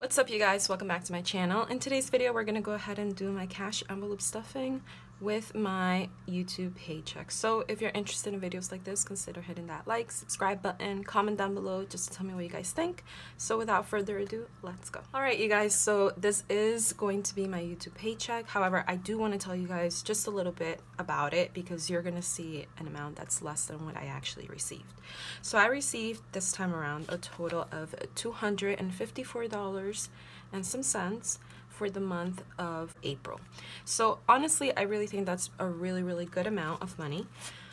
What's up, you guys? Welcome back to my channel. In today's video, we're gonna go ahead and do my cash envelope stuffing with my YouTube paycheck. So if you're interested in videos like this, consider hitting that like, subscribe button, comment down below just to tell me what you guys think. So without further ado, let's go. All right, you guys, so this is going to be my YouTube paycheck. However, I do want to tell you guys just a little bit about it because you're gonna see an amount that's less than what I actually received. So I received this time around a total of $254 and some cents for the month of April. So honestly, I really think that's a really good amount of money.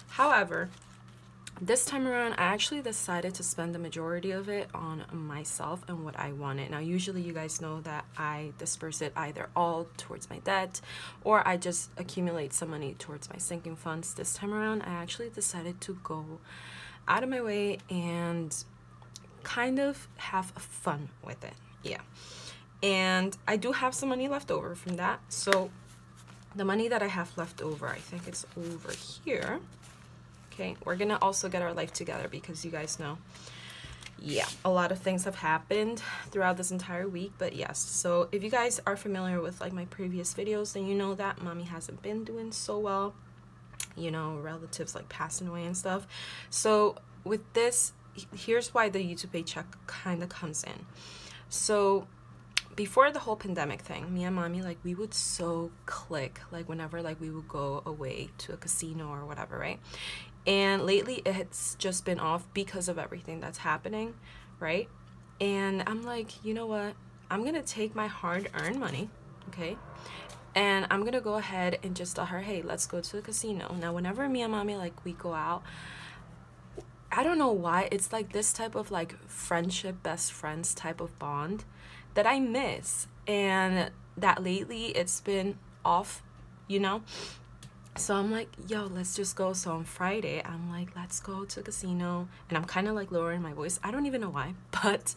However, this time around, I actually decided to spend the majority of it on myself and what I wanted. Now, usually you guys know that I disperse it either all towards my debt or I just accumulate some money towards my sinking funds. This time around, I actually decided to go out of my way and kind of have fun with it. Yeah. And I do have some money left over from that. So the money that I have left over, I think it's over here. Okay, we're gonna also get our life together because you guys know, yeah, a lot of things have happened throughout this entire week. But yes, so if you guys are familiar with like my previous videos, then you know that mommy hasn't been doing so well, you know, relatives like passing away and stuff. So with this, here's why the YouTube paycheck kind of comes in. So before the whole pandemic thing, me and mommy, like, we would so click, like, whenever, like, we would go away to a casino or whatever, right? And lately, it's just been off because of everything that's happening, right? And I'm like, you know what? I'm gonna take my hard-earned money, okay? And I'm gonna go ahead and just tell her, hey, let's go to the casino. Now, whenever me and mommy, like, we go out, I don't know why, it's like this type of, like, friendship, best friends type of bond that I miss, and that lately it's been off, you know? So I'm like, yo, let's just go. So on Friday, I'm like, let's go to a casino, and I'm kind of like lowering my voice. I don't even know why, but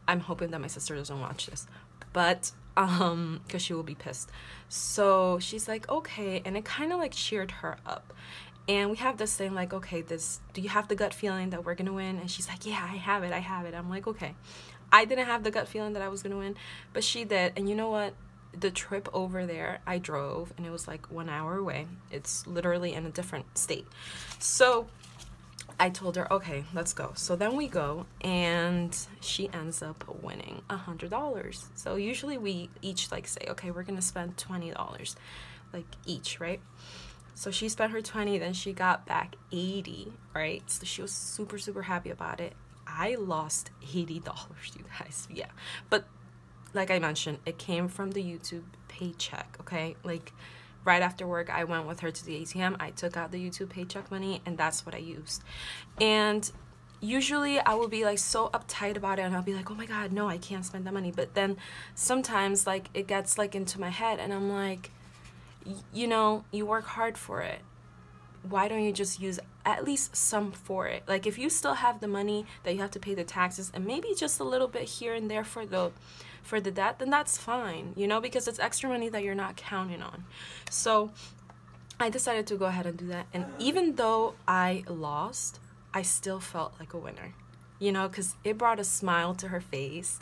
I'm hoping that my sister doesn't watch this, but because she will be pissed. So she's like, okay, and it kind of like cheered her up. And we have this thing like, okay, do you have the gut feeling that we're gonna win? And she's like, yeah, I have it. I'm like, okay. I didn't have the gut feeling that I was gonna win, but she did. And you know what? The trip over there, I drove, and it was like 1 hour away. It's literally in a different state. So I told her, okay, let's go. So then we go, and she ends up winning $100. So usually we each like say, okay, we're gonna spend $20, like each, right? So she spent her 20, then she got back 80, right? So she was super happy about it. I lost $80, you guys. Yeah, but like I mentioned, it came from the YouTube paycheck. Okay, like right after work, I went with her to the ATM. I took out the YouTube paycheck money, and that's what I used. And usually I will be like so uptight about it, and I'll be like, oh my god, no, I can't spend that money. But then sometimes like it gets like into my head, and I'm like, you know, you work hard for it. Why don't you just use at least some for it? Like, if you still have the money that you have to pay the taxes and maybe just a little bit here and there for the debt, then that's fine, you know, because it's extra money that you're not counting on. So I decided to go ahead and do that. And even though I lost, I still felt like a winner, you know, because it brought a smile to her face.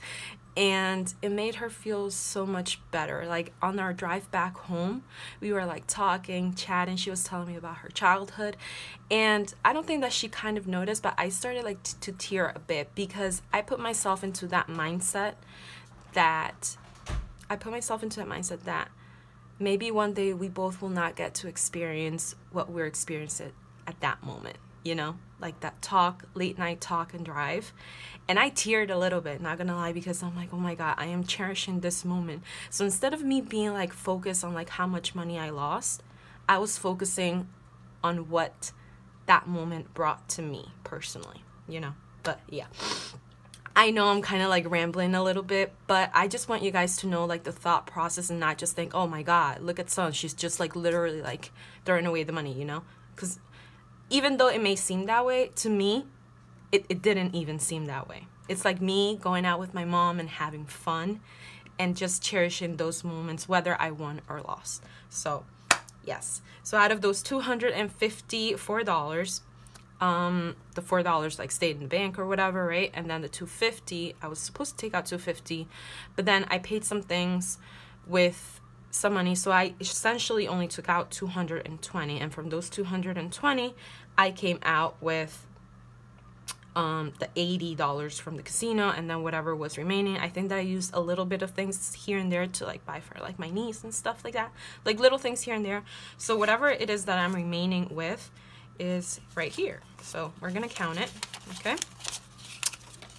And it made her feel so much better. Like on our drive back home, we were like talking, chatting. She was telling me about her childhood. And I don't think that she kind of noticed, but I started like to tear a bit because I put myself into that mindset that maybe one day we both will not get to experience what we're experiencing at that moment, you know, like that talk, late night talk and drive. And I teared a little bit, not gonna lie, because I'm like, oh my god, I am cherishing this moment. So instead of me being like focused on like how much money I lost, I was focusing on what that moment brought to me personally, you know. But yeah, I know I'm kind of like rambling a little bit, but I just want you guys to know like the thought process and not just think, oh my god, look at Son, she's just like literally like throwing away the money, you know. Because even though it may seem that way, to me, it didn't even seem that way. It's like me going out with my mom and having fun and just cherishing those moments, whether I won or lost. So, yes. So out of those $254, the $4 like stayed in the bank or whatever, right? And then the $250, I was supposed to take out $250, but then I paid some things with some money, so I essentially only took out $220, and from those $220, I came out with the $80 from the casino, and then whatever was remaining, I think that I used a little bit of things here and there to like buy for like my niece and stuff like that, like little things here and there. So whatever it is that I'm remaining with is right here. So we're gonna count it, okay?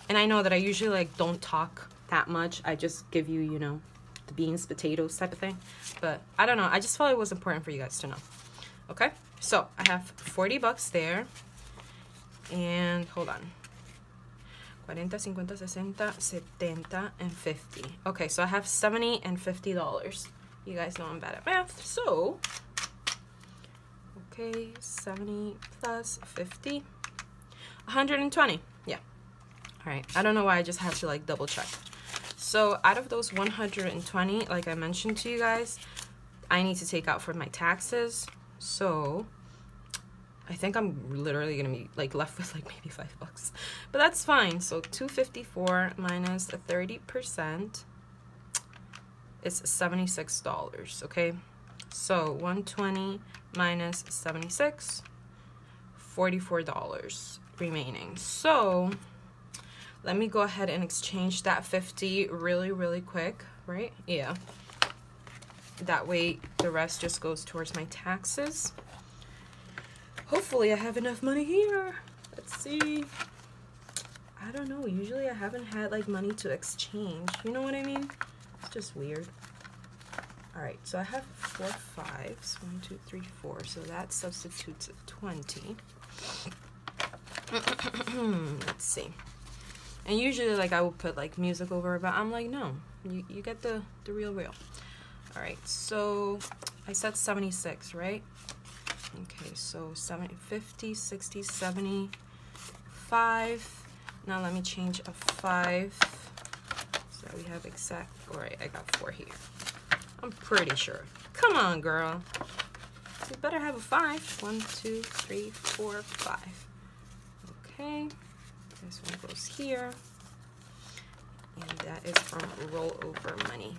And I know that I usually like don't talk that much. I just give you, you know, the beans, potatoes type of thing. But I don't know. I just felt it was important for you guys to know. Okay? So I have 40 bucks there. And hold on. 40, 50, 60, 70, and 50. Okay, so I have $70 and $50. You guys know I'm bad at math. So, okay, 70 plus 50. 120. Yeah. All right. I don't know why I just have to like double check. So out of those 120, like I mentioned to you guys, I need to take out for my taxes. So I think I'm literally gonna be like left with like maybe $5, but that's fine. So 254 minus 30% is $76. Okay, so 120 minus 76, $44 remaining. So let me go ahead and exchange that 50 really quick, right? Yeah. That way the rest just goes towards my taxes. Hopefully I have enough money here. Let's see. I don't know. Usually I haven't had like money to exchange. You know what I mean? It's just weird. All right, so I have 4 5s. 1, 2, 3, 4. So that substitutes 20. Let's see. And usually, like, I would put, like, music over it, but I'm like, no. You get the real. All right, so I said 76, right? Okay, so 70, 50, 60, 75. Now let me change a 5. So we have exact, all right, I got 4 here. I'm pretty sure. Come on, girl. You better have a 5. 1, 2, 3, 4, 5. Okay. This one goes here, and that is from rollover money.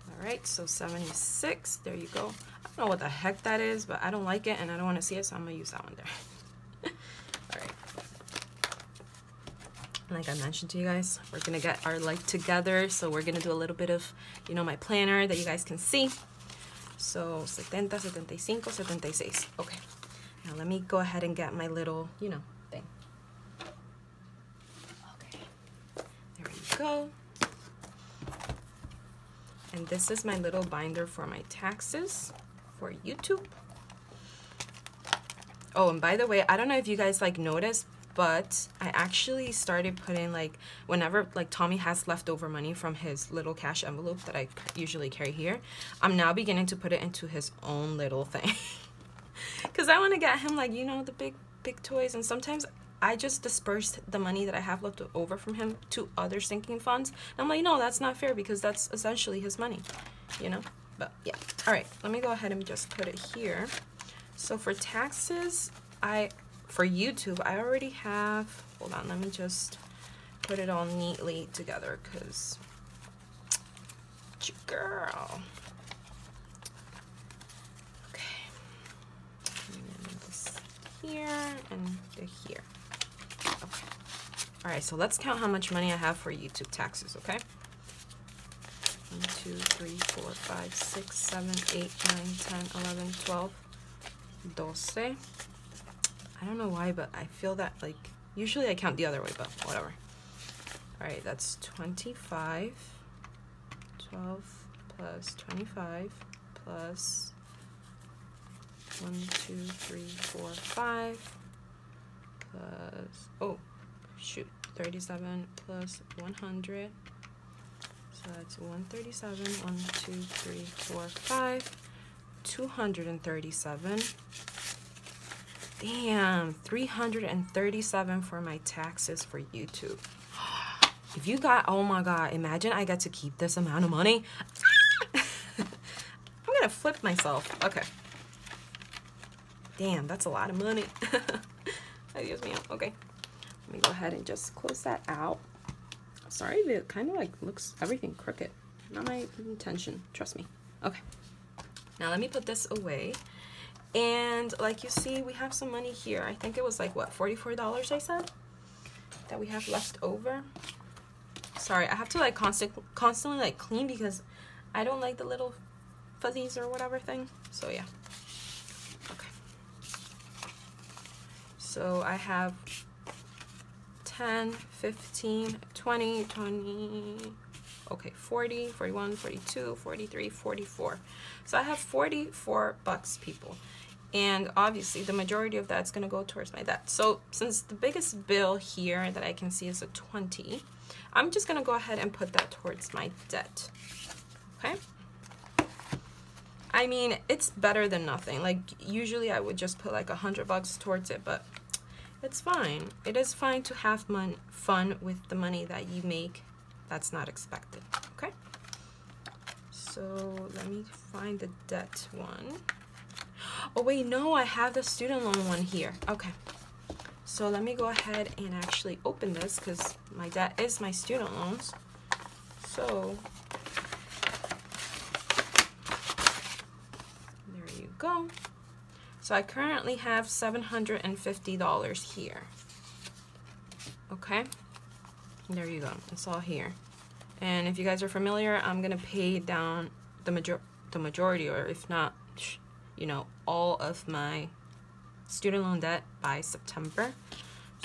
All right, so 76, there you go. I don't know what the heck that is, but I don't like it, and I don't want to see it, so I'm going to use that one there. All right. Like I mentioned to you guys, we're going to get our life together, so we're going to do a little bit of, you know, my planner that you guys can see. So 70, 75, 76. Okay. Now let me go ahead and get my little, you know, thing. Go. And this is my little binder for my taxes for YouTube. Oh, and by the way, I don't know if you guys like noticed, but I actually started putting like whenever like Tommy has leftover money from his little cash envelope that I usually carry here, I'm now beginning to put it into his own little thing. Because I want to get him like, you know, the big toys, and sometimes I just dispersed the money that I have left over from him to other sinking funds. And I'm like, no, that's not fair because that's essentially his money, you know? But yeah. All right, let me go ahead and just put it here. So for taxes, for YouTube, I already have, hold on, let me just put it all neatly together because, girl. Okay. And then this here and the here. Okay. All right, so let's count how much money I have for YouTube taxes, okay? 1, 2, 3, 4, 5, 6, 7, 8, 9, 10, 11, 12, 12. I don't know why, but I feel that, like, usually I count the other way, but whatever. All right, that's 25. 12 plus 25 plus 1, 2, 3, 4, 5. Plus, oh, shoot, 37 plus 100. So that's 137, 1, 2, 3, 4, 5, 237. Damn, 337 for my taxes for YouTube. If you got, oh my God, imagine I get to keep this amount of money. I'm gonna flip myself. Okay. Damn, that's a lot of money. Excuse me. Okay. Let me go ahead and just close that out. Sorry, it kind of like looks everything crooked. Not my intention, trust me. Okay. Now let me put this away. And like you see, we have some money here. I think it was like, what, $44 I said? That we have left over. Sorry, I have to like constantly like clean because I don't like the little fuzzies or whatever thing. So yeah. Okay. So I have 10, 15, 20, 20, okay, 40, 41, 42, 43, 44. So I have 44 bucks, people. And obviously the majority of that's going to go towards my debt. So since the biggest bill here that I can see is a 20, I'm just going to go ahead and put that towards my debt. Okay? I mean, it's better than nothing. Like, usually I would just put like $100 towards it, but it's fine. It is fine to have fun with the money that you make that's not expected. Okay? So let me find the debt one. Oh wait, no, I have the student loan one here. Okay. So let me go ahead and actually open this because my debt is my student loans. So there you go. So I currently have $750 here. Okay. There you go. It's all here. And if you guys are familiar, I'm gonna pay down the majority, or if not, you know, all of my student loan debt by September.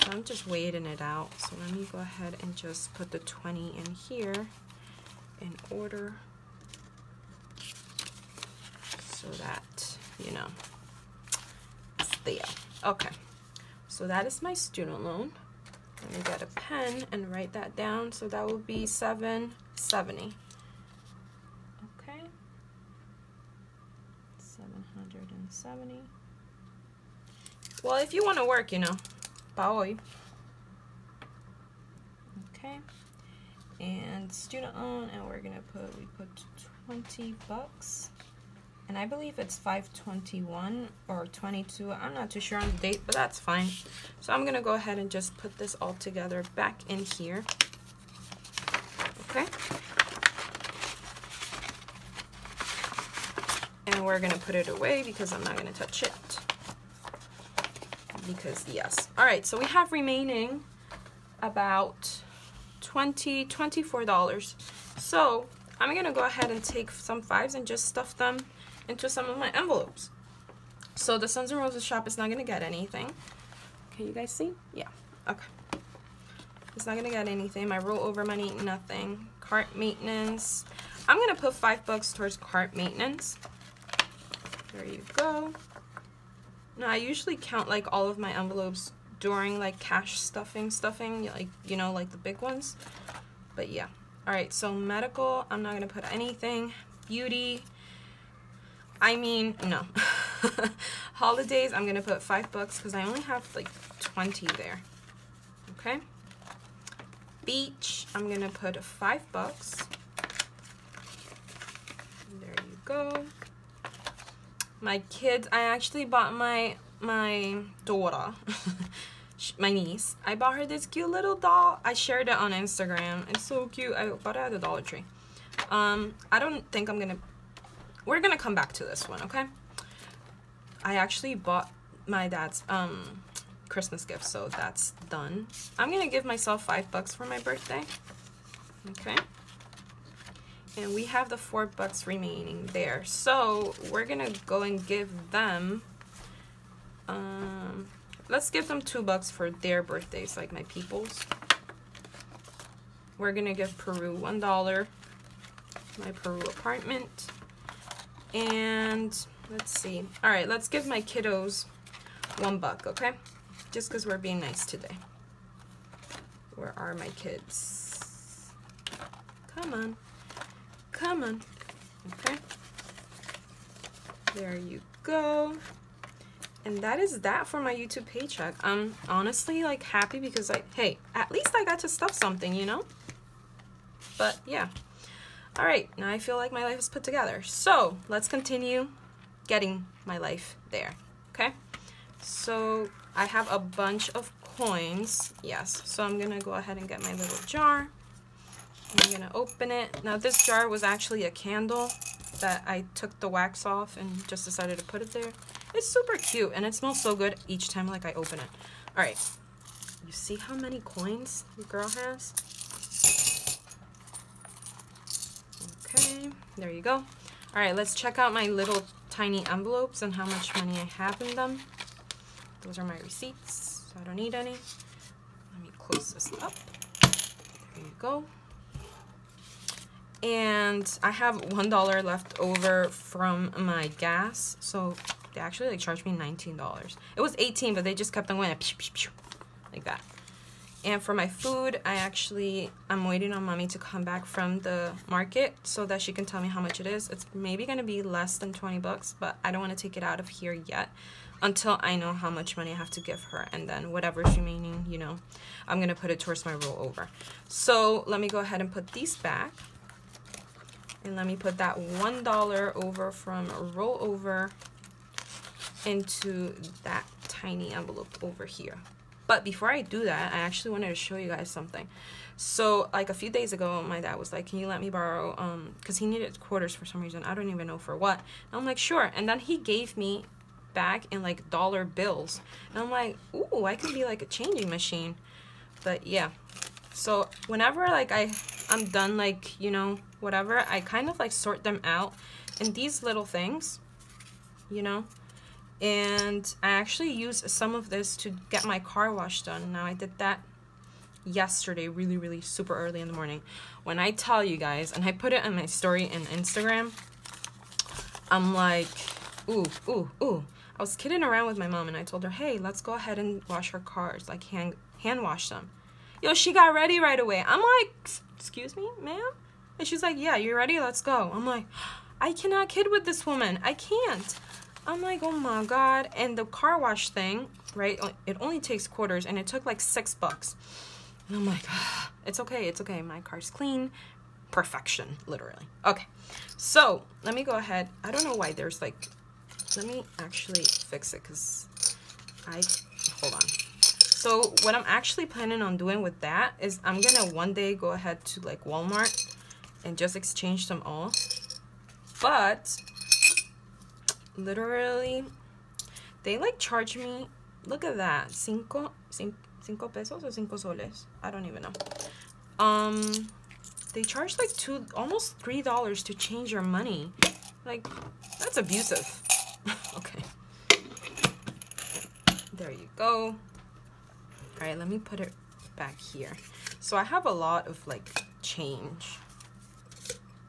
So I'm just waiting it out. So let me go ahead and just put the 20 in here in order so that, you know, it's there. Okay, so that is my student loan. Let me get a pen and write that down. So that will be $770. Okay, 770. Well, if you want to work, you know, paoy. Okay, and student loan, and we're gonna we put 20 bucks. And I believe it's 5/21 or 22. I'm not too sure on the date, but that's fine. So I'm gonna go ahead and just put this all together back in here. Okay. And we're gonna put it away because I'm not gonna touch it. Because yes. All right, so we have remaining about $24. So I'm gonna go ahead and take some fives and just stuff them into some of my envelopes. So the Sons and Roses shop is not gonna get anything. Can you guys see? Yeah, okay. It's not gonna get anything. My rollover money, nothing. Cart maintenance. I'm gonna put $5 towards cart maintenance. There you go. Now I usually count like all of my envelopes during like cash stuffing, like, you know, like the big ones. But yeah. All right, so medical, I'm not gonna put anything. Beauty, I mean, no. Holidays, I'm gonna put $5 because I only have like 20 there. Okay. Beach, I'm gonna put $5. There you go. My kids, I actually bought my daughter, my niece. I bought her this cute little doll. I shared it on Instagram. It's so cute. I bought it at the Dollar Tree. I don't think we're gonna come back to this one, okay? I actually bought my dad's Christmas gift, so that's done. I'm gonna give myself $5 for my birthday. Okay. And we have the $4 remaining there. So we're gonna go and give them let's give them $2 for their birthdays, like my peoples. We're gonna give Peru $1, my Peru apartment. And let's see. All right, let's give my kiddos $1, okay? Just because we're being nice today. Where are my kids? Come on. Come on. Okay. There you go. And that is that for my YouTube paycheck. I'm honestly like happy because hey, at least I got to stuff something, you know? But yeah. All right, now I feel like my life is put together. So let's continue getting my life there, okay? So I have a bunch of coins. Yes, so I'm gonna go ahead and get my little jar. I'm gonna open it. Now this jar was actually a candle that I took the wax off and just decided to put it there. It's super cute and it smells so good each time like I open it. All right, you see how many coins the girl has? Okay, there you go. All right, let's check out my little tiny envelopes and how much money I have in them. Those are my receipts, so I don't need any. Let me close this up. There you go. And I have $1 left over from my gas, so they actually like charged me $19. It was $18, but they just kept on going like that. And for my food, I'm waiting on mommy to come back from the market so that she can tell me how much it is. It's maybe gonna be less than 20 bucks, but I don't want to take it out of here yet until I know how much money I have to give her, and then whatever's remaining, you know, I'm gonna put it towards my rollover. So let me go ahead and put these back. And let me put that $1 over from rollover into that tiny envelope over here. But before I do that, I actually wanted to show you guys something. So like a few days ago, my dad was like, can you let me borrow, because he needed quarters for some reason. I don't even know for what. And I'm like, sure. And then he gave me back in like dollar bills. And I'm like, ooh, I could be like a changing machine. But yeah. So whenever like I'm done, like, you know, whatever, I kind of like sort them out in these little things, you know. And I actually used some of this to get my car wash done. Now I did that yesterday, really super early in the morning. When I tell you guys, and I put it on my story in Instagram, I'm like, ooh. I was kidding around with my mom and I told her, hey, let's go ahead and wash our cars, like hand wash them. Yo, she got ready right away. I'm like, excuse me, ma'am? And she's like, yeah, you ready? Let's go. I'm like, I cannot kid with this woman. I can't. I'm like, oh my God. And the car wash thing, right? It only takes quarters and it took like $6. And I'm like, it's okay. My car's clean. Perfection, literally. Okay. So let me go ahead. I don't know why there's like, let me actually fix it because hold on. So what I'm actually planning on doing with that is I'm gonna one day go ahead to like Walmart and just exchange them all. But literally, they like charge me, look at that, cinco pesos or 5 soles? I don't even know. They charge like almost $3 to change your money. Like, that's abusive. Okay. There you go. All right, let me put it back here. So I have a lot of like change,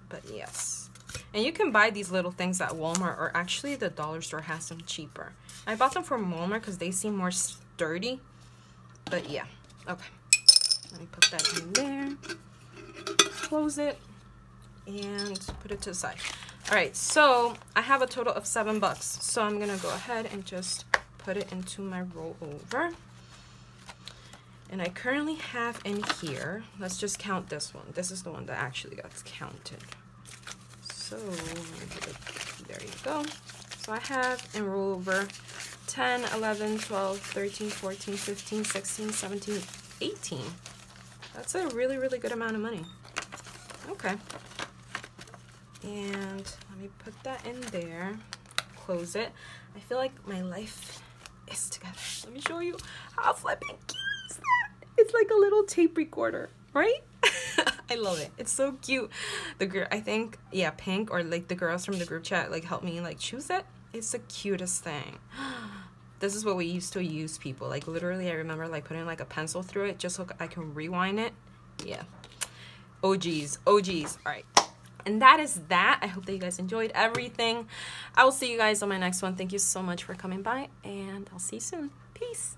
but yes. And you can buy these little things at Walmart, or actually the dollar store has them cheaper. I bought them from Walmart because they seem more sturdy, but yeah. Okay, let me put that in there, close it, and put it to the side. All right, so I have a total of $7. So I'm gonna go ahead and just put it into my rollover. And I currently have in here, let's just count this one. This is the one that actually got counted. So, there you go. So I have in rollover 10, 11, 12, 13, 14, 15, 16, 17, 18. That's a really good amount of money. Okay. And let me put that in there, close it. I feel like my life is together. Let me show you how flipping cute is that. It's like a little tape recorder, right? I love it. It's so cute. The girl, I think, yeah, Pink, or like the girls from the group chat, like helped me like choose it. It's the cutest thing. This is what we used to use, people. Like literally, I remember like putting like a pencil through it just so I can rewind it. Yeah. OGs. All right. And that is that. I hope that you guys enjoyed everything. I will see you guys on my next one. Thank you so much for coming by, and I'll see you soon. Peace.